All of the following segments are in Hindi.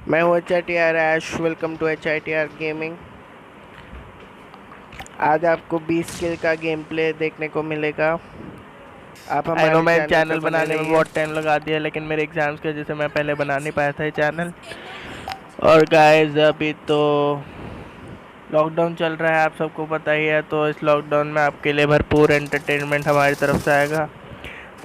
मैं हूँ HITR Ash. Welcome to HITR gaming. आज आपको 20 किल का गेम प्ले देखने को मिलेगा। आप आई नो हमारे मैंने चैनल पे चैनल बने बनाने में रहिए। बहुत टाइम लगा दिया, लेकिन मेरे एग्जाम्स की वजह से मैं पहले बना नहीं पाया था ये चैनल। और गाइस अभी तो लॉकडाउन चल रहा है, आप सबको पता ही है। तो इस लॉकडाउन में आपके लिए भरपूर एंटरटेनमेंट हमारी तरफ से आएगा।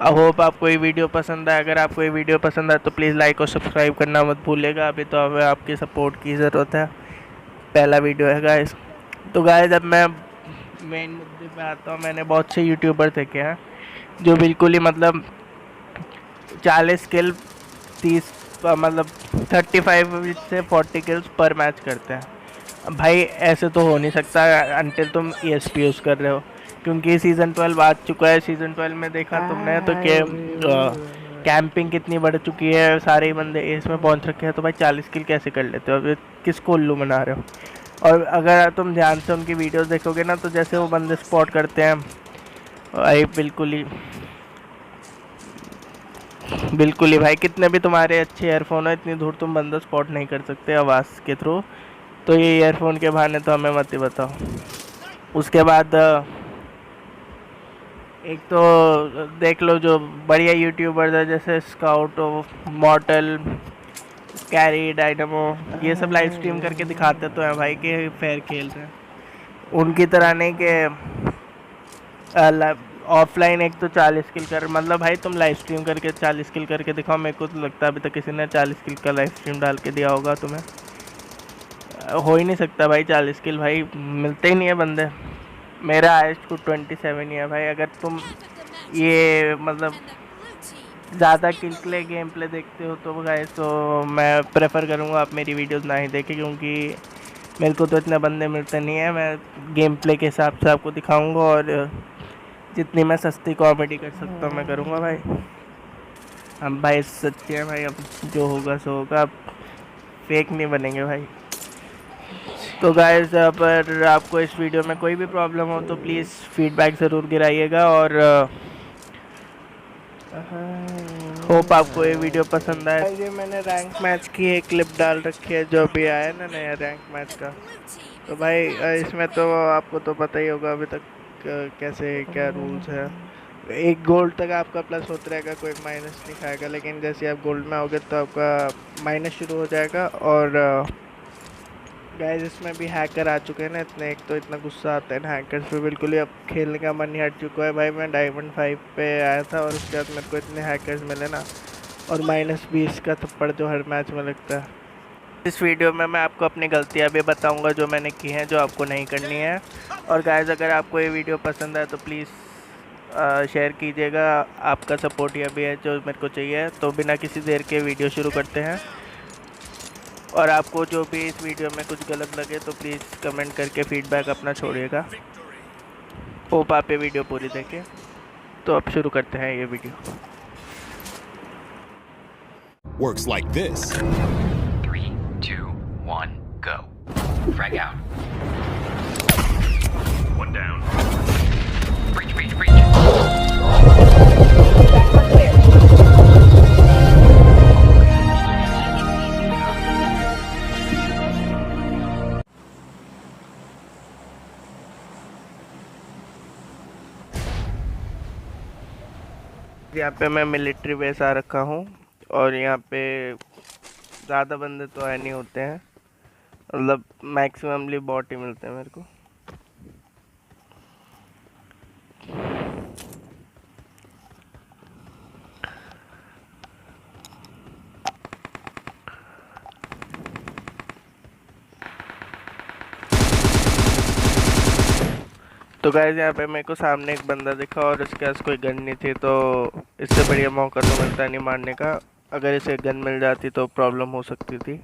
आई होप आपको ये वीडियो पसंद आए। अगर आपको ये वीडियो पसंद आए तो प्लीज़ लाइक और सब्सक्राइब करना मत भूलिएगा। अभी तो हमें आपकी सपोर्ट की ज़रूरत है। पहला वीडियो है गाइस। तो गाइस अब मैं मेन मुद्दे पे आता हूँ। मैंने बहुत से यूट्यूबर देखे हैं जो बिल्कुल ही मतलब 40 किल 30 मतलब 35 से 40 किल्स पर मैच करते हैं। अब भाई ऐसे तो हो नहीं सकता अनटिल तुम ESP यूज़ कर रहे हो, क्योंकि सीज़न 12 आ चुका है। सीज़न 12 में देखा तुमने तो कि कैंपिंग कितनी बढ़ चुकी है, सारे ही बंदे एस में पहुंच रखे हैं। तो भाई 40 किल कैसे कर लेते हो? अब किसको उल्लू बना रहे हो? और अगर तुम ध्यान से उनकी वीडियोस देखोगे ना, तो जैसे वो बंदे स्पॉट करते हैं भाई, बिल्कुल ही भाई, कितने भी तुम्हारे अच्छे ईयरफोन हो, इतनी दूर तुम बंदा स्पॉट नहीं कर सकते आवाज़ के थ्रू। तो ये ईयरफोन के बहाने तो हमें मत ही बताओ। उसके बाद एक तो देख लो जो बढ़िया यूट्यूबर्स है, जैसे स्काउट मॉर्टल कैरी डायनामो, ये सब लाइव स्ट्रीम करके दिखाते तो हैं भाई कि फेयर खेल रहे हैं। उनकी तरह नहीं कि ऑफलाइन एक तो 40 किल कर, मतलब भाई तुम लाइव स्ट्रीम करके 40 किल करके दिखाओ। मेरे को तो लगता है अभी तक किसी ने 40 किल का लाइव स्ट्रीम डाल के दिया होगा तुम्हें। हो ही नहीं सकता भाई 40 किल, भाई मिलते ही नहीं है बंदे। मेरा हाइस्ट को 27 ही है भाई। अगर तुम ये मतलब ज़्यादा किल के लिए गेम प्ले देखते हो तो गाइस, तो मैं प्रेफर करूँगा आप मेरी वीडियोस ना ही देखें, क्योंकि मेरे को तो इतने बंदे मिलते नहीं है। मैं गेम प्ले के हिसाब से आपको दिखाऊंगा, और जितनी मैं सस्ती कॉमेडी कर सकता हूँ मैं करूँगा भाई। हम भाई सच्चे हैं भाई, अब जो होगा सो होगा, अब फेक नहीं बनेंगे भाई। तो गाइस अगर आपको इस वीडियो में कोई भी प्रॉब्लम हो तो प्लीज़ फीडबैक ज़रूर गिराइएगा, और होप आपको ये वीडियो पसंद आए। ये मैंने रैंक मैच की एक क्लिप डाल रखी है, जो भी आया ना नया रैंक मैच का। तो भाई इसमें तो आपको तो पता ही होगा अभी तक कैसे क्या रूल्स है। एक गोल्ड तक आपका प्लस होता रहेगा, कोई माइनस नहीं खाएगा। लेकिन जैसे आप गोल्ड में आओगे तो आपका माइनस शुरू हो जाएगा। और गाइस इसमें भी हैकर आ चुके हैं ना इतने, एक तो इतना गुस्सा आता है ना हैकर्स पे, बिल्कुल ही अब खेलने का मन ही हट चुका है भाई। मैं डायमंड 5 पे आया था और उसके बाद मेरे को इतने हैकर्स मिले ना, और -20 का थप्पड़ जो हर मैच में लगता है। इस वीडियो में मैं आपको अपनी गलतियाँ भी बताऊंगा जो मैंने की हैं, जो आपको नहीं करनी है। और गाइस अगर आपको ये वीडियो पसंद है तो प्लीज़ शेयर कीजिएगा। आपका सपोर्ट यह भी है जो मेरे को चाहिए। तो बिना किसी देर के वीडियो शुरू करते हैं। और आपको जो भी इस वीडियो में कुछ गलत लगे तो प्लीज़ कमेंट करके फीडबैक अपना छोड़िएगा। होप आप ये वीडियो पूरी देखें। तो अब शुरू करते हैं ये video. Works like this. 3, 2, 1, go. Frag out. One down. Breach, breach, breach. यहाँ पे मैं मिलिट्री बेस आ रखा हूँ, और यहाँ पे ज़्यादा बंदे तो है नहीं होते हैं, मतलब मैक्सिममली बॉट ही मिलते हैं मेरे को। तो गाइस यहाँ पे मेरे को सामने एक बंदा दिखा और इसके पास कोई गन नहीं थी, तो इससे बढ़िया मौका तो मिलता नहीं मारने का। अगर इसे गन मिल जाती तो प्रॉब्लम हो सकती थी।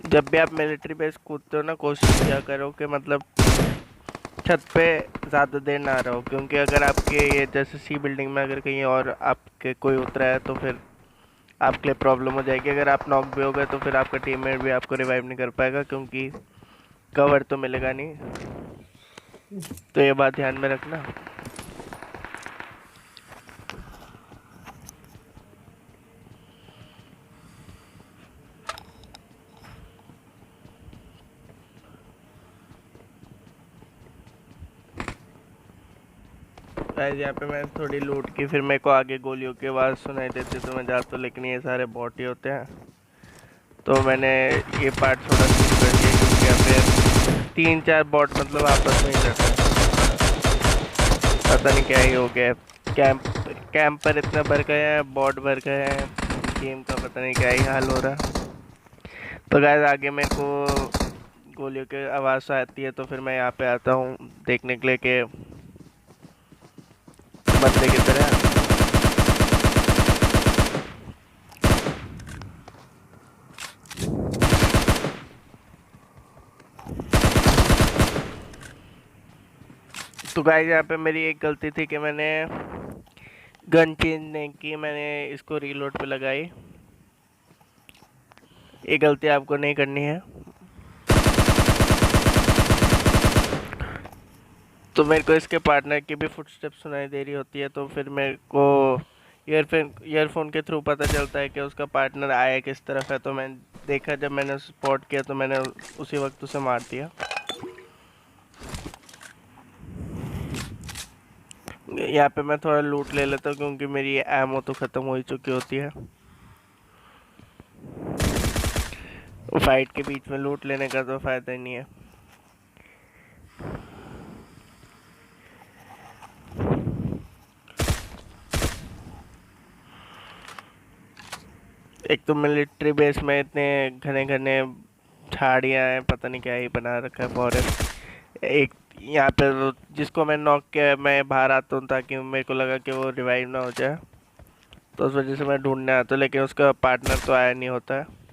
जब भी आप मिलिट्री बेस कूदते हो ना, कोशिश किया करो कि मतलब छत पे ज़्यादा देर ना रहो, क्योंकि अगर आपके ये जैसे सी बिल्डिंग में अगर कहीं और आपके कोई उतरा है तो फिर आपके लिए प्रॉब्लम हो जाएगी। अगर आप नॉक भी हो गए तो फिर आपका टीममेट भी आपको रिवाइव नहीं कर पाएगा, क्योंकि कवर तो मिलेगा नहीं। तो ये बात ध्यान में रखना। गाइस यहाँ पे मैं थोड़ी लूट की, फिर मेरे को आगे गोलियों की आवाज़ सुनाई देती तो मैं जाता हूँ, लेकिन ये सारे बॉट ही होते हैं। तो मैंने ये पार्ट थोड़ा स्किप कर दिया क्योंकि यहाँ पे 3-4 बॉट मतलब आपस में ही लड़ते हैं। पता नहीं क्या ही हो गया, कैंपर इतना भर गए हैं, बॉट भर गए हैं, गेम का पता नहीं क्या ही हाल हो रहा है। तो गाइस आगे मेरे को गोलियों की आवाज़ आती है तो फिर मैं यहाँ पे आता हूँ देखने के लिए कि बंदे की तरह। तो गाइस यहाँ पे मेरी एक गलती थी कि मैंने गन चेंज नहीं की, मैंने इसको रीलोड पे लगाई। ये गलती आपको नहीं करनी है। तो मेरे को इसके पार्टनर की भी फुटस्टेप्स सुनाई दे रही होती है, तो फिर मेरे को ईयरफोन के थ्रू पता चलता है कि उसका पार्टनर आया किस तरफ है। तो मैंने देखा, जब मैंने स्पॉट किया तो मैंने उसी वक्त उसे मार दिया। यहाँ पे मैं थोड़ा लूट ले लेता हूँ क्योंकि मेरी एमो तो ख़त्म हो ही चुकी होती है। फाइट के बीच में लूट लेने का तो फ़ायदा ही नहीं है। एक तो मिलिट्री बेस में इतने घने घने झाड़ियाँ हैं, पता नहीं क्या ही बना रखा है फॉरेस्ट। एक यहाँ पे जिसको मैं नॉक किया, मैं बाहर आता हूँ ताकि मेरे को लगा कि वो रिवाइव ना हो जाए, तो उस वजह से मैं ढूंढने आता हूँ, लेकिन उसका पार्टनर तो आया नहीं होता है।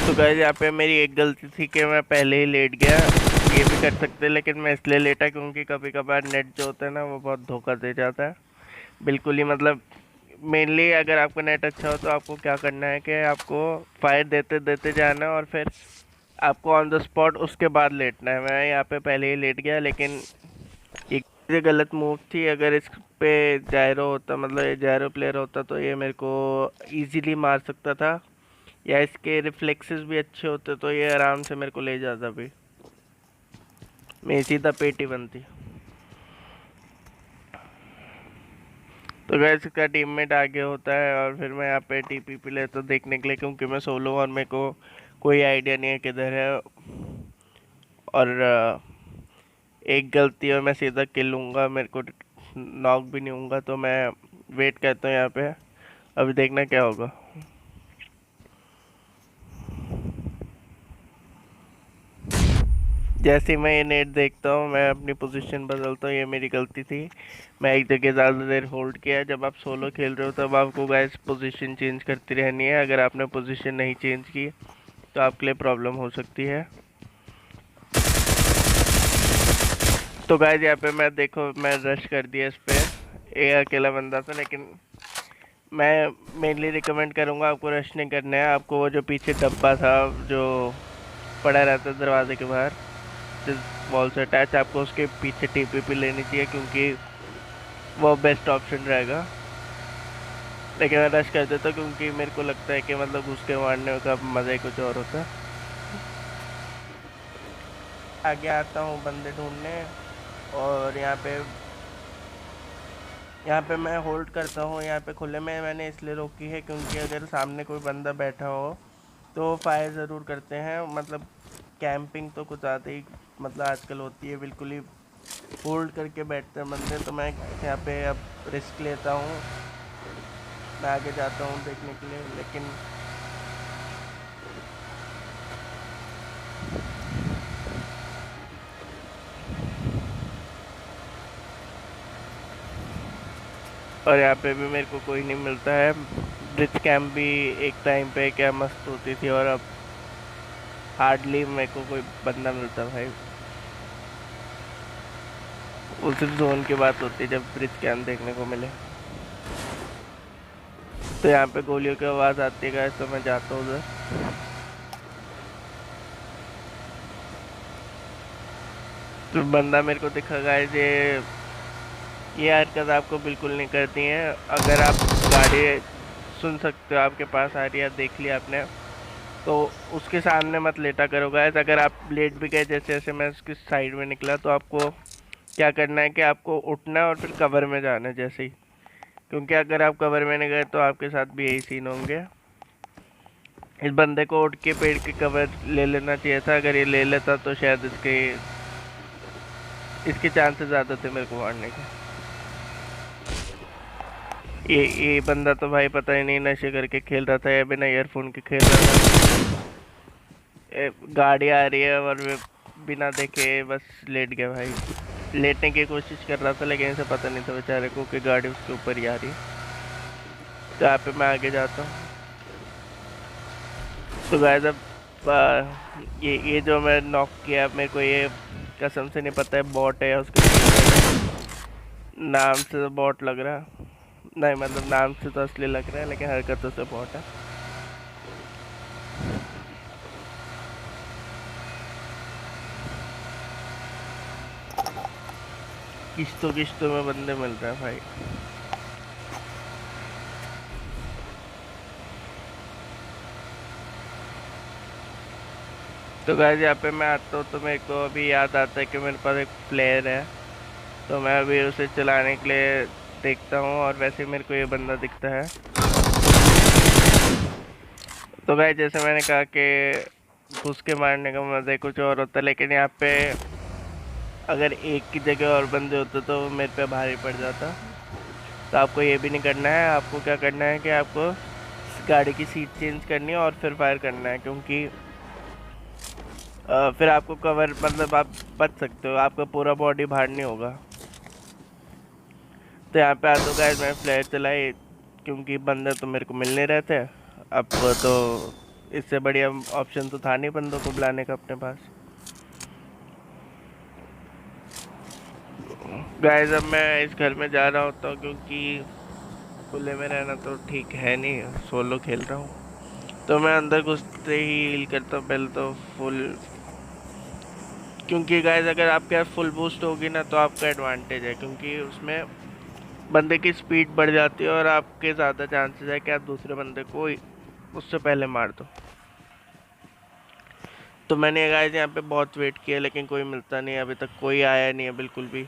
तो गाइस यहाँ पे मेरी एक गलती थी कि मैं पहले ही लेट गया। ये भी कर सकते, लेकिन मैं इसलिए लेटा क्योंकि कभी कभार नेट जो होता है ना वो बहुत धोखा दे जाता है। बिल्कुल ही मतलब मेनली अगर आपका नेट अच्छा हो तो आपको क्या करना है कि आपको फायर देते देते जाना है और फिर आपको ऑन द स्पॉट उसके बाद लेटना है। मैं यहाँ पे पहले ही लेट गया, लेकिन ये गलत मूव थी। अगर इस पे जायरो होता, मतलब ये जायरो प्लेयर होता, तो ये मेरे को इजीली मार सकता था, या इसके रिफ्लेक्सेस भी अच्छे होते तो ये आराम से मेरे को ले जाता भी। मेरी सीधा पेटी बनती। तो गैस इसका टीममेट आगे होता है और फिर मैं यहाँ पे टीपीपी लेता हूँ देखने के लिए, क्योंकि मैं सोलो और मेरे को कोई आइडिया नहीं है किधर है। और एक गलती और मैं सीधा किल लूँगा, मेरे को नॉक भी नहीं होऊंगा। तो मैं वेट करता हूँ यहाँ पे, अभी देखना क्या होगा। जैसे ही मैं ये नेट देखता हूँ मैं अपनी पोजीशन बदलता हूँ। ये मेरी गलती थी, मैं एक जगह ज़्यादा देर होल्ड किया। जब आप सोलो खेल रहे हो तब आपको गाइस पोजीशन चेंज करती रहनी है। अगर आपने पोजीशन नहीं चेंज की तो आपके लिए प्रॉब्लम हो सकती है। तो गाइस यहाँ पे मैं देखो मैं रश कर दिया इस पे, ये अकेला बंदा था, लेकिन मैं मेनली रिकमेंड करूँगा आपको रश नहीं करना है। आपको वो जो पीछे डब्बा था जो पड़ा रहता है दरवाजे के बाहर वॉल से अटैच, आपको उसके पीछे टीपीपी लेनी चाहिए क्योंकि वो बेस्ट ऑप्शन रहेगा। लेकिन मैं रश कर देता क्योंकि मेरे को लगता है कि मतलब उसके मारने का मज़ा ही कुछ और होता है। आगे आता हूँ बंदे ढूंढने, और यहाँ पे मैं होल्ड करता हूँ। यहाँ पे खुले में मैंने इसलिए रोकी है क्योंकि अगर सामने कोई बंदा बैठा हो तो फायर ज़रूर करते हैं। मतलब कैंपिंग तो कुछ ज़्यादा ही मतलब आजकल होती है, बिल्कुल ही होल्ड करके बैठते हैं बंदे। तो मैं यहाँ पे अब रिस्क लेता हूँ, मैं आगे जाता हूँ देखने के लिए, लेकिन और यहाँ पे भी मेरे को कोई नहीं मिलता है। ब्रिज कैंप भी एक टाइम पे क्या मस्त होती थी, और अब हार्डली मेरे को कोई बंदा मिलता भाई। वो सिर्फ जोन की बात होती है जब ब्रिज कैंप देखने को मिले। तो यहाँ पे गोलियों की आवाज़ आती है गाइस, तो मैं जाता हूँ उधर। तो बंदा मेरे को दिखा गाइस, ये हरकत आपको बिल्कुल नहीं करनी है। अगर आप गाड़ी सुन सकते हो आपके पास आ रही है, देख लिया आपने, तो उसके सामने मत लेटा करो गाइस। अगर आप लेट भी गए, जैसे जैसे मैं उसकी साइड में निकला, तो आपको क्या करना है कि आपको उठना है और फिर कवर में जाना है जैसे ही, क्योंकि अगर आप कवर में नहीं गए तो आपके साथ भी यही सीन होंगे। इस बंदे को उठ के पेड़ के कवर ले लेना चाहिए था। अगर ये ले लेता तो शायद इसके चांसेस ज़्यादा थे मेरे को मारने के। ये बंदा तो भाई पता ही नहीं नशे करके खेल रहा था या बिना ईयरफोन के खेल रहा था। गाड़ी आ रही है और वे बिना देखे बस लेट गया भाई। लेटने की कोशिश कर रहा था लेकिन इसे पता नहीं था बेचारे को कि गाड़ी उसके ऊपर ही आ रही है। तो यहाँ पे मैं आगे जाता हूँ। तो गाइस अब ये जो मैं नॉक किया, मेरे को ये कसम से नहीं पता है बॉट है या उसके नाम से तो बॉट लग रहा है। नहीं मतलब नाम से तो असली लग रहा है लेकिन हरकतों से बॉट है। किश्तों में बंदे मिल रहे हैं भाई। तो गाइस यहाँ पे मैं आता हूँ तो मेरे को अभी याद आता है कि मेरे पास एक प्लेयर है, तो मैं अभी उसे चलाने के लिए देखता हूँ और वैसे मेरे को ये बंदा दिखता है। तो गाइस जैसे मैंने कहा कि घुस के मारने का मज़ा कुछ और होता है, लेकिन यहाँ पे अगर एक की जगह और बंदे होते तो मेरे पे भारी पड़ जाता। तो आपको ये भी नहीं करना है। आपको क्या करना है कि आपको गाड़ी की सीट चेंज करनी है और फिर फायर करना है, क्योंकि फिर आपको कवर मतलब आप बच सकते हो, आपका पूरा बॉडी बाहर नहीं होगा। तो यहाँ पे आता हूँ गाइस, मैंने फ्लेयर चलाई क्योंकि बंदे तो मेरे को मिल नहीं रहे थे। अब तो इससे बढ़िया ऑप्शन तो था नहीं बंदों को बुलाने का अपने पास। गाइस अब मैं इस घर में जा रहा होता हूँ क्योंकि खुले में रहना तो ठीक है नहीं, सोलो खेल रहा हूँ। तो मैं अंदर घुसते ही हील करता हूँ पहले तो फुल, क्योंकि गाइस अगर आपके पास फुल बूस्ट होगी ना तो आपका एडवांटेज है, क्योंकि उसमें बंदे की स्पीड बढ़ जाती है और आपके ज़्यादा चांसेस है कि आप दूसरे बंदे को उससे पहले मार दो। तो मैंने गाइस यहाँ पे बहुत वेट किया लेकिन कोई मिलता नहीं, अभी तक कोई आया नहीं है बिल्कुल भी।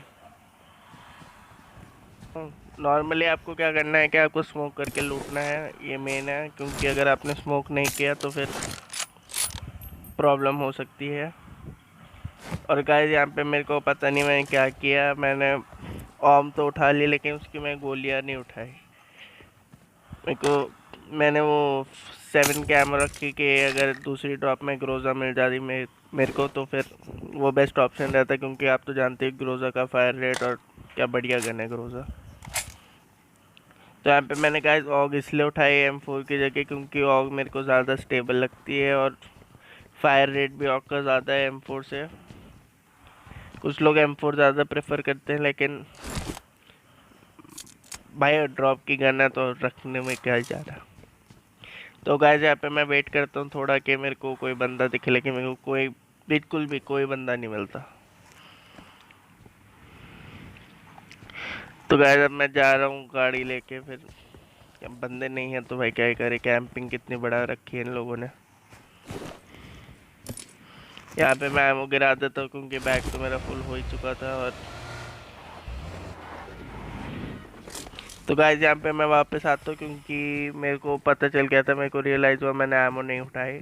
नॉर्मली आपको क्या करना है कि आपको स्मोक करके लूटना है, ये मेन है, क्योंकि अगर आपने स्मोक नहीं किया तो फिर प्रॉब्लम हो सकती है। और गाइस यहाँ पे मेरे को पता नहीं मैंने क्या किया, मैंने ऑम तो उठा ली लेकिन उसकी मैं गोलियां नहीं उठाई। मैंने वो 7 कैमरा रखी कि अगर दूसरी ड्रॉप में ग्रोजा मिल जाती मेरे को तो फिर वो बेस्ट ऑप्शन रहता, क्योंकि आप तो जानते हैं ग्रोजा का फायर रेट और क्या बढ़िया गन है ग्रोजा। तो यहाँ पे मैंने गाइस ऑग इसलिए उठाई M4 की जगह क्योंकि ऑग मेरे को ज़्यादा स्टेबल लगती है और फायर रेट भी ऑग का ज़्यादा है M4 से। कुछ लोग M4 ज़्यादा प्रेफर करते हैं लेकिन भाई ड्रॉप की गन है तो रखने में क्या जा रहा। तो गाइस यहाँ पे मैं वेट करता हूँ थोड़ा कि मेरे को कोई बंदा दिखे, लेकिन मेरे को बिल्कुल भी कोई बंदा नहीं मिलता। तो गाइस अब मैं जा रहा हूँ गाड़ी लेके, फिर बंदे नहीं है तो भाई क्या ही करे, कैंपिंग कितनी बढ़ा रखी है इन लोगों ने। यहाँ पे मैं एमो गिरा देता हूँ क्योंकि बैग तो मेरा फुल हो ही चुका था। और तो गाइस यहाँ पे मैं वापस आता हूँ क्योंकि मेरे को पता चल गया था, मेरे को रियलाइज़ हुआ मैंने एमो नहीं उठाई।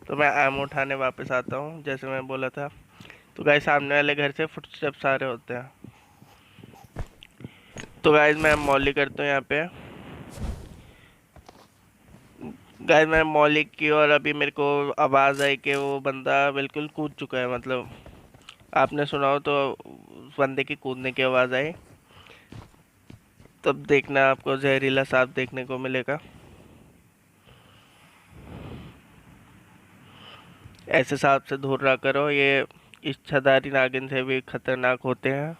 तो मैं एमो उठाने वापस आता हूँ जैसे मैं बोला था। तो गाइस सामने वाले घर से फुटस्टेप्स आ रहे होते हैं। तो गाइस मैं मॉली करता हूँ यहाँ पे। गाइस मैं मॉली की और अभी मेरे को आवाज़ आई कि वो बंदा बिल्कुल कूद चुका है, मतलब आपने सुना हो तो उस बंदे की कूदने की आवाज़ आई। तब देखना आपको जहरीला सांप देखने को मिलेगा। ऐसे सांप से दूर रहा करो, ये इच्छाधारी नागिन से भी खतरनाक होते हैं।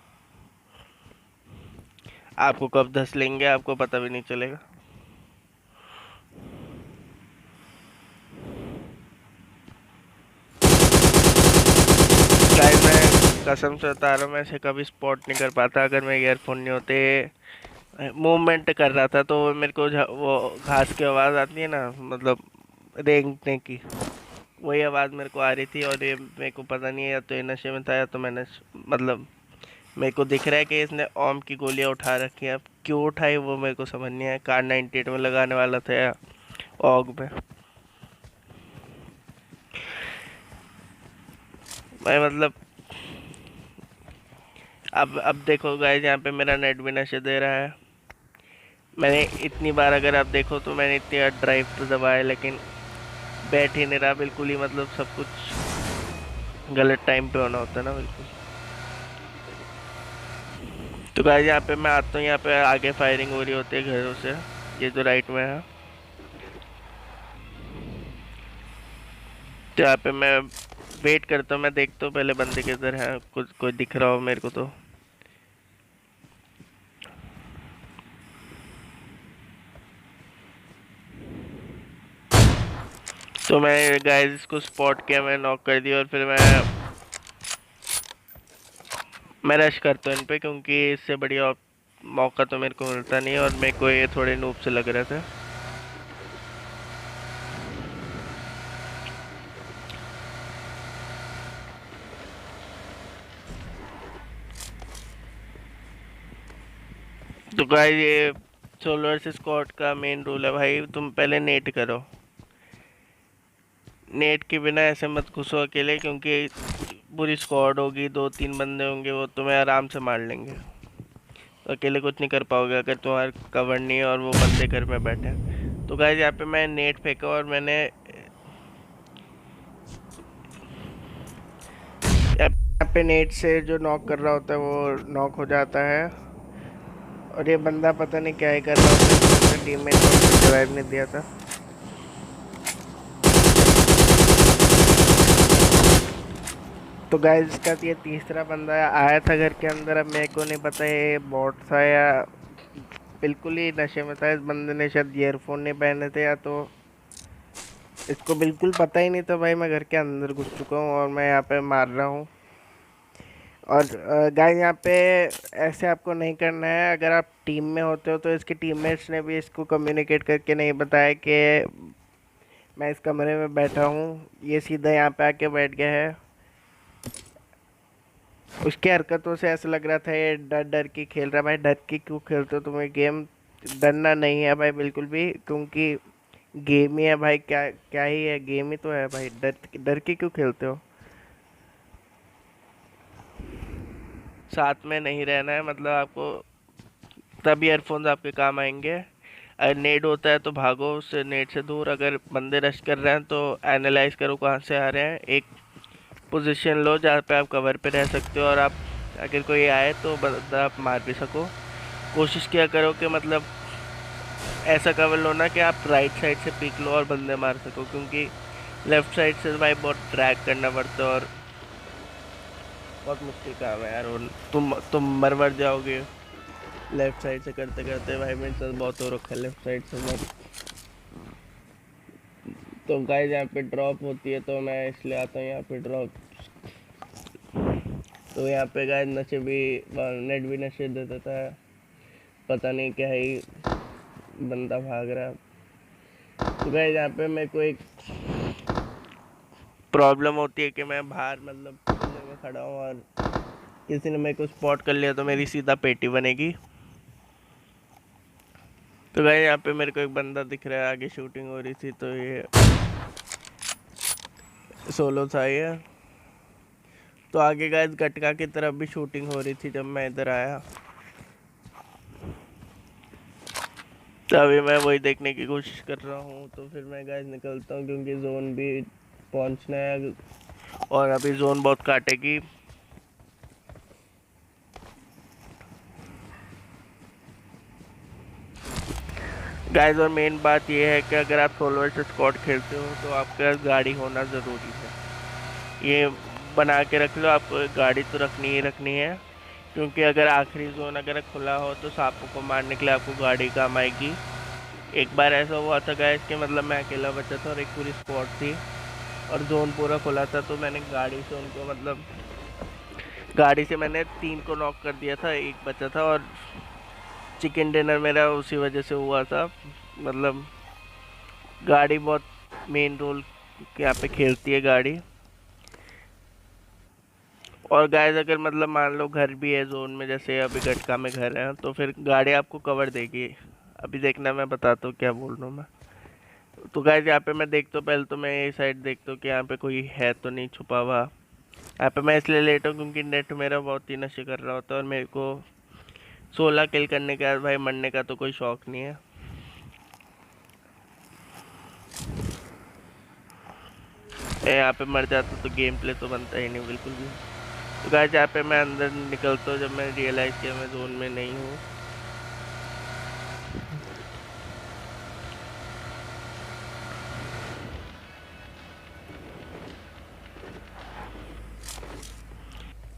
आपको कब धंस लेंगे आपको पता भी नहीं चलेगा। कसम से बता रहा हूँ, मैं ऐसे कभी स्पॉट नहीं कर पाता अगर मेरे ईयरफोन नहीं होते। मूवमेंट कर रहा था तो मेरे को वो घास की आवाज़ आती है ना, मतलब रेंगने की, वही आवाज़ मेरे को आ रही थी। और ये मेरे को पता नहीं है, या तो ये नशे में था या तो मैंने मतलब मेरे को दिख रहा है कि इसने ओम की गोलियां उठा रखी हैं। अब क्यों उठाई वो मेरे को समझ नहीं आया। कार 98 में लगाने वाला था या ऑग में। भाई मतलब अब देखो गाइस, यहाँ पे मेरा नेट भी नशे दे रहा है। मैंने इतनी बार, अगर आप देखो तो मैंने इतनी बार ड्राइव तो दबाया, लेकिन बैठ ही नहीं रहा बिल्कुल ही। मतलब सब कुछ गलत टाइम पे होना होता है ना बिल्कुल। तो गाइस यहाँ पे मैं आता हूँ, यहाँ पे आगे फायरिंग हो रही होती है घरों से, ये जो राइट में है। तो यहाँ पे मैं वेट करता हूँ, मैं देखता हूँ पहले बंदे किधर है, कुछ कोई दिख रहा हो मेरे को तो मैं गाइस इसको स्पॉट किया, मैं नॉक कर दिया और फिर मैं रश करता हूँ इन पे, क्योंकि इससे बढ़िया मौका तो मेरे को मिलता नहीं है। और मेरे को ये थोड़े नूब से लग रहे थे। तो गाइस ये सोलो वर्सेस स्क्वाड का मेन रूल है भाई, तुम पहले नेट करो। नेट के बिना ऐसे मत घुसो अकेले, क्योंकि पूरी स्क्वाड होगी, 2-3 बंदे होंगे, वो तुम्हें आराम से मार लेंगे। तो अकेले कुछ नहीं कर पाओगे अगर तुम्हारा कवर नहीं है और वो बंदे घर में बैठे हैं। तो गाइस यहाँ पे मैं नेट फेंका और मैंने यहाँ पे नेट से जो नॉक कर रहा होता है वो नॉक हो जाता है। और ये बंदा पता नहीं क्या ही कर रहा होता है, टीममेट को रिवाइव नहीं दिया था। तो गाइस इसका ये तीसरा बंदा आया था घर के अंदर। अब मेरे को नहीं पता ये बॉट था या बिल्कुल ही नशे में था। इस बंदे ने शायद ईयरफोन नहीं पहने थे, या तो इसको बिल्कुल पता ही नहीं था भाई मैं घर के अंदर घुस चुका हूँ और मैं यहाँ पे मार रहा हूँ। और गाइस यहाँ पे ऐसे आपको नहीं करना है। अगर आप टीम में होते हो तो इसके टीममेट्स ने भी इसको कम्युनिकेट करके नहीं बताया कि मैं इस कमरे में बैठा हूँ, ये सीधा यहाँ पे आके बैठ गया है। उसकी हरकतों से ऐसा लग रहा था ये डर डर के खेल रहा है। भाई डर के क्यों खेलते हो तुम्हें गेम? डरना नहीं है भाई बिल्कुल भी, क्योंकि गेम ही है भाई। क्या क्या ही है, गेम ही तो है भाई। डर डर के क्यों खेलते हो? साथ में नहीं रहना है, मतलब आपको तब ईयरफोन्स आपके काम आएंगे। अगर नेट होता है तो भागो उससे, नेट से दूर। अगर बंदे रश कर रहे हैं तो एनालाइज करो कहाँ से आ रहे हैं, एक पोजीशन लो जहाँ पे आप कवर पे रह सकते हो और आप अगर कोई आए तो बंदा आप मार भी सको। कोशिश किया करो कि मतलब ऐसा कवर लो ना कि आप राइट साइड से पीक लो और बंदे मार सको, क्योंकि लेफ्ट साइड से भाई बहुत ट्रैक करना पड़ता है और बहुत मुश्किल काम है यार। और तुम मर जाओगे लेफ्ट साइड से करते करते। भाई मेरे साथ बहुत हो रखा है लेफ्ट साइड से मत। तो गाइस यहाँ पे ड्रॉप होती है तो मैं इसलिए आता हूँ यहाँ पे ड्रॉप। तो यहाँ पे गाइस नशे भी, नेट भी नशे दे देता है। पता नहीं क्या ही बंदा भाग रहा है। तो गाइस यहाँ पे मेरे को एक प्रॉब्लम होती है कि मैं बाहर मतलब खुले में खड़ा हूँ और किसी ने मेरे को स्पॉट कर लिया तो मेरी सीधा पेटी बनेगी। तो गाइस यहाँ पे मेरे को एक बंदा दिख रहा है, आगे शूटिंग हो रही थी। तो ये सोलो था ये। तो आगे गाइस गटका की तरफ भी शूटिंग हो रही थी जब मैं इधर आया। तो अभी मैं वही देखने की कोशिश कर रहा हूँ। तो फिर मैं गाइस निकलता हूँ, क्योंकि जोन भी पहुँचना है और अभी जोन बहुत काटेगी। गाइस और मेन बात ये है कि अगर आप सोलो वर्सेस स्क्वाड खेलते हो तो आपके पास गाड़ी होना ज़रूरी है। ये बना के रख लो, आपको गाड़ी तो रखनी ही रखनी है, क्योंकि अगर आखिरी जोन अगर खुला हो तो सांपों को मारने के लिए आपको गाड़ी काम आएगी। एक बार ऐसा हुआ था गाइस कि मतलब मैं अकेला बचा था और एक पूरी स्क्वाड थी और जोन पूरा खुला था, तो मैंने गाड़ी से उनको मतलब गाड़ी से मैंने 3 को नॉक कर दिया था, एक बचा था, और चिकन डिनर मेरा उसी वजह से हुआ था। मतलब गाड़ी बहुत मेन रोल यहाँ पे खेलती है गाड़ी। और गाइस अगर मतलब मान लो घर भी है जोन में, जैसे अभी गटका में घर है, तो फिर गाड़ी आपको कवर देगी। अभी देखना, मैं बताता हूँ क्या बोल रहा हूँ मैं। तो गाइस यहाँ पे मैं देखता हूँ, पहले तो मैं ये साइड देखता हूँ कि यहाँ पे कोई है तो नहीं छुपा हुआ। यहाँ पे मैं इसलिए लेट हूँ क्योंकि नेट मेरा बहुत ही नशे कर रहा होता है, और मेरे को 16 किल करने के बाद भाई मरने का तो कोई शौक नहीं है। यहाँ पे मर जाता तो गेम प्ले तो बनता ही नहीं बिल्कुल भी। तो गाइस यहाँ पे मैं अंदर निकलता हूँ जब मैं रियलाइज़ किया मैं जोन में नहीं हूँ।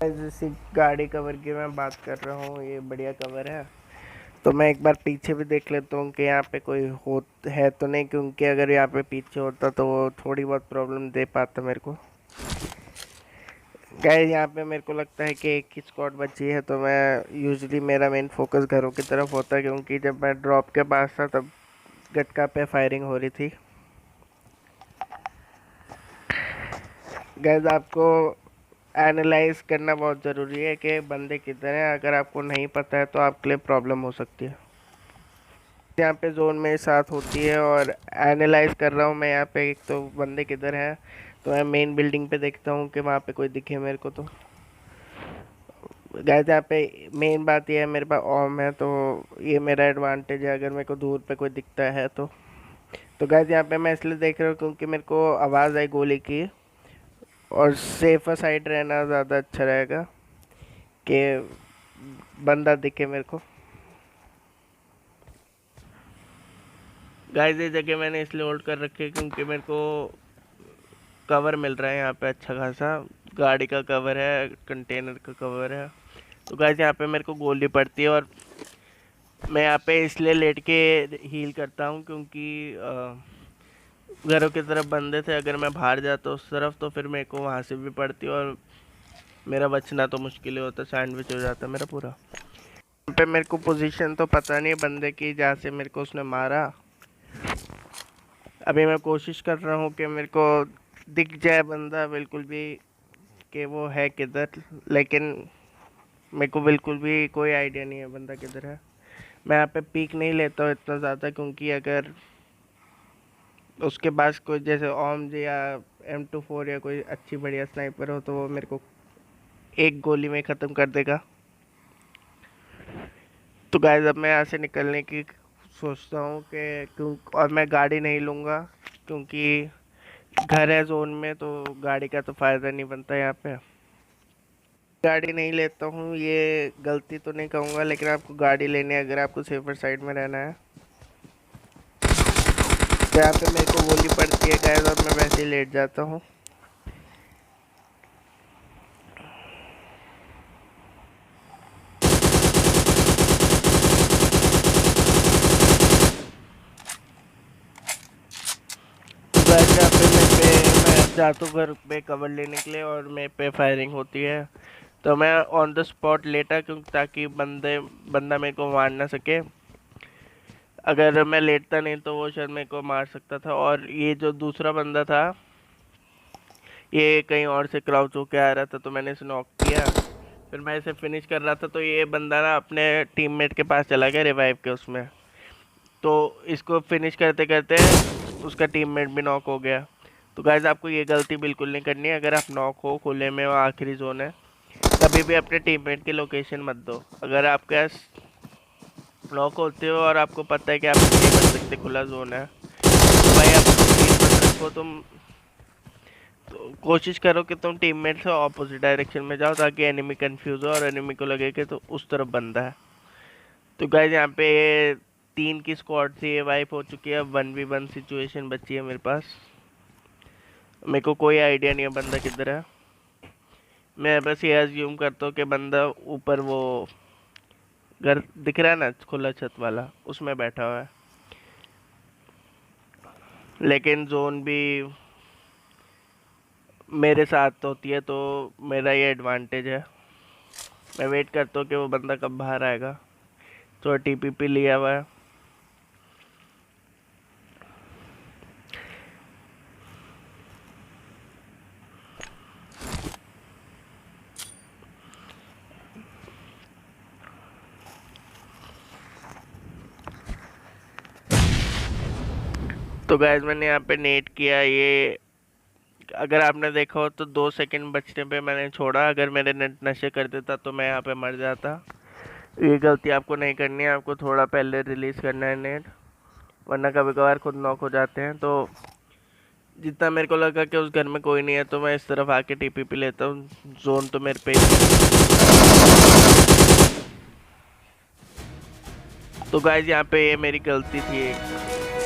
जैसी गाड़ी कवर की मैं बात कर रहा हूँ, ये बढ़िया कवर है। तो मैं एक बार पीछे भी देख लेता हूँ कि यहाँ पे कोई हो है तो नहीं, क्योंकि अगर यहाँ पे पीछे होता तो वो थोड़ी बहुत प्रॉब्लम दे पाता मेरे को। गाइस यहाँ पे मेरे को लगता है कि एक ही स्क्वाड बची है, तो मैं यूजुअली मेरा मेन फोकस घरों की तरफ होता है, क्योंकि जब मैं ड्रॉप के पास था तब गटका पे फायरिंग हो रही थी। गाइस आपको एनालाइज करना बहुत ज़रूरी है कि बंदे किधर हैं। अगर आपको नहीं पता है तो आपके लिए प्रॉब्लम हो सकती है। यहाँ पे जोन मेरे साथ होती है और एनालाइज कर रहा हूँ मैं यहाँ पे एक तो बंदे किधर हैं। तो मैं मेन बिल्डिंग पे देखता हूँ कि वहाँ पे कोई दिखे मेरे को। तो गाइस यहाँ पे मेन बात ये है, मेरे पास ओम है, तो ये मेरा एडवांटेज है अगर मेरे को दूर पे कोई दिखता है तो गाइस यहाँ पे मैं इसलिए देख रहा हूँ क्योंकि मेरे को आवाज़ आई गोली की, और सेफर साइड रहना ज़्यादा अच्छा रहेगा कि बंदा दिखे मेरे को। गाइस ये जगह मैंने इसलिए होल्ड कर रखी है क्योंकि मेरे को कवर मिल रहा है यहाँ पे अच्छा खासा। गाड़ी का कवर है, कंटेनर का कवर है। तो गाइस यहाँ पे मेरे को गोली पड़ती है, और मैं यहाँ पे इसलिए लेट के हील करता हूँ क्योंकि घरों की तरफ बंदे थे। अगर मैं बाहर जाता उस तरफ तो फिर मेरे को वहाँ से भी पड़ती, और मेरा बचना तो मुश्किल ही होता, सैंडविच हो जाता मेरा पूरा। यहाँ पे मेरे को पोजीशन तो पता नहीं बंदे की जहाँ से मेरे को उसने मारा। अभी मैं कोशिश कर रहा हूँ कि मेरे को दिख जाए बंदा बिल्कुल भी कि वो है किधर, लेकिन मेरे को बिल्कुल भी कोई आइडिया नहीं है बंदा किधर है। मैं यहाँ पे पीक नहीं लेता हूँ इतना ज़्यादा, क्योंकि अगर उसके पास कोई जैसे ओम या M24 या कोई अच्छी बढ़िया स्नाइपर हो तो वो मेरे को एक गोली में ख़त्म कर देगा। तो गाइस अब मैं यहाँ से निकलने की सोचता हूँ कि क्यों, और मैं गाड़ी नहीं लूँगा क्योंकि घर है जोन में, तो गाड़ी का तो फ़ायदा नहीं बनता यहाँ पे। गाड़ी नहीं लेता हूँ, ये गलती तो नहीं कहूँगा, लेकिन आपको गाड़ी लेनी है अगर आपको सेफर साइड में रहना है। तो यहाँ पे मेरे को गोली पड़ती है गाइस, और मैं वैसे ही लेट जाता हूँ। गाइस यहाँ पे मैं जाता हूँ घर पे कवर लेने के लिए, और मेरे पे फायरिंग होती है। तो मैं ऑन द स्पॉट लेटा क्योंकि ताकि बंदा मेरे को मार ना सके। अगर मैं लेटता नहीं तो वो शायद मेरे को मार सकता था। और ये जो दूसरा बंदा था ये कहीं और से क्राउच होके आ रहा था, तो मैंने इसे नॉक किया। फिर मैं इसे फिनिश कर रहा था तो ये बंदा ना अपने टीममेट के पास चला गया रिवाइव के उसमें। तो इसको फिनिश करते करते उसका टीममेट भी नॉक हो गया। तो गाइस आपको ये गलती बिल्कुल नहीं करनी है। अगर आप नॉक हो खुले में और आखिरी जोन है, कभी भी अपने टीममेट की लोकेशन मत दो। अगर आपके नॉक होते हो और आपको पता है कि आप नहीं बच सकते, खुला जोन है, तो भाई आप मत रखो। तुम तो कोशिश करो कि तुम टीममेट से ऑपोजिट डायरेक्शन में जाओ ताकि एनिमी कंफ्यूज हो और एनिमी को लगे कि तो उस तरफ बंदा है। तो गाइस यहाँ पे 3 की स्क्वाड थी, ये वाइप हो चुकी है। 1v1 सिचुएशन बची है मेरे पास। मेरे को कोई आइडिया नहीं है बंदा किधर है। मैं बस ये अज्यूम करता हूँ कि बंदा ऊपर वो घर दिख रहा है ना, खुला छत वाला, उसमें बैठा हुआ है। लेकिन जोन भी मेरे साथ होती है तो मेरा ये एडवांटेज है। मैं वेट करता हूँ कि वो बंदा कब बाहर आएगा। तो टीपीपी लिया हुआ है। तो गाइस मैंने यहाँ पे नेट किया। ये अगर आपने देखा हो तो 2 सेकंड बचने पे मैंने छोड़ा। अगर मेरे नेट नशे कर देता तो मैं यहाँ पे मर जाता। ये गलती आपको नहीं करनी है, आपको थोड़ा पहले रिलीज़ करना है नेट, वरना कभी कभार खुद नॉक हो जाते हैं। तो जितना मेरे को लगा कि उस घर में कोई नहीं है तो मैं इस तरफ आके टीपीपी लेता हूँ। जोन तो मेरे पे तो गाइस यहाँ पे ये मेरी गलती थी।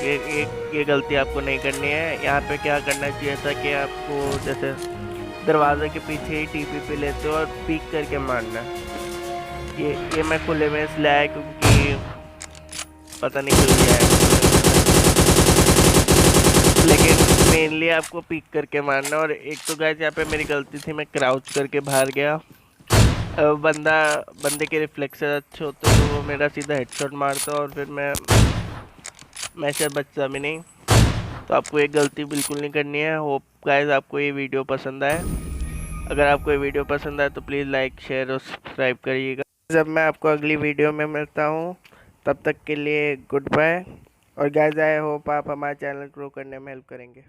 ये गलती आपको नहीं करनी है। यहाँ पे क्या करना चाहिए था कि आपको जैसे दरवाजे के पीछे ही टीपीपी लेते हो और पीक करके मारना। ये मैं खुले में इसलिए आया क्योंकि पता नहीं क्यों लिया है, लेकिन मेनली आपको पीक करके मारना। और एक तो गाइस यहाँ पे मेरी गलती थी, मैं क्राउच करके बाहर गया। बंदे के रिफ्लेक्सेस अच्छे होते तो वो मेरा सीधा हेडशॉट मारता और फिर मैं शायद बचता भी नहीं। तो आपको ये गलती बिल्कुल नहीं करनी है। होप गाइस आपको ये वीडियो पसंद आए। अगर आपको ये वीडियो पसंद आए तो प्लीज़ लाइक शेयर और सब्सक्राइब करिएगा। जब मैं आपको अगली वीडियो में मिलता हूँ, तब तक के लिए गुड बाय। और गाइस आई होप आप हमारे चैनल ग्रो करने में हेल्प करेंगे।